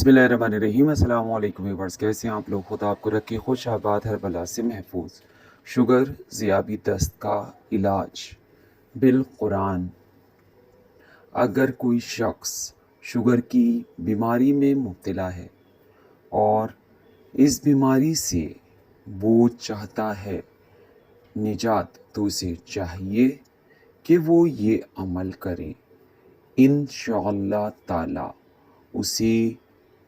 बिस्मिल्लाहिर्रहमानिर्रहीम। अस्सलाम वालेकुम व्यूअर्स, कैसे हैं आप लोग? खुदा आपको रखे खुश आबाद, हर बला से महफूज। शुगर ज़ियाबी दस्त का इलाज बिल कुरान। अगर कोई शख्स शुगर की बीमारी में मुब्तला है और इस बीमारी से वो चाहता है निजात, तो उसे चाहिए कि वो ये अमल करे। इंशाअल्लाह ताला उसे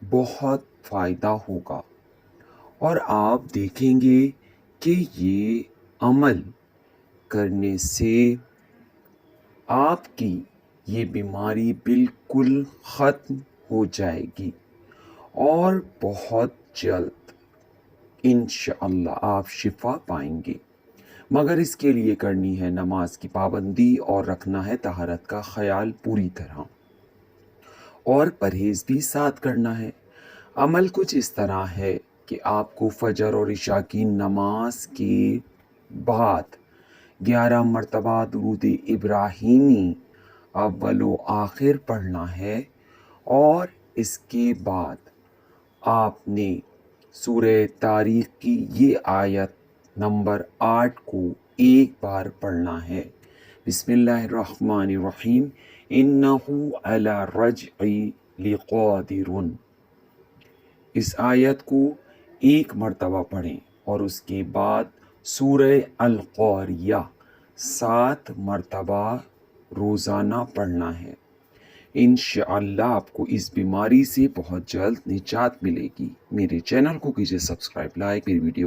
बहुत फ़ायदा होगा और आप देखेंगे कि ये अमल करने से आपकी ये बीमारी बिल्कुल ख़त्म हो जाएगी और बहुत जल्द इंशाअल्लाह आप शिफा पाएंगे। मगर इसके लिए करनी है नमाज की पाबंदी और रखना है तहारत का ख्याल पूरी तरह, और परहेज़ भी साथ करना है। अमल कुछ इस तरह है कि आपको फजर और इशा की नमाज के बाद 11 मरतबा दुरूद इब्राहीमी अव्वल व आखिर पढ़ना है, और इसके बाद आपने सूरह तारीख की ये आयत नंबर 8 को एक बार पढ़ना है। बिस्मिल्लाहिर्रहमानिर्रहीम, इन्नहु अला रज्ई लक़ादिरुन। इस आयत को एक मरतबा पढ़ें और उसके बाद सूरह अल क़ारिया 7 मरतबा रोज़ाना पढ़ना है। इंशाअल्लाह आपको इस बीमारी से बहुत जल्द निजात मिलेगी। मेरे चैनल को कीजिए सब्सक्राइब, लाइक, मेरी वीडियो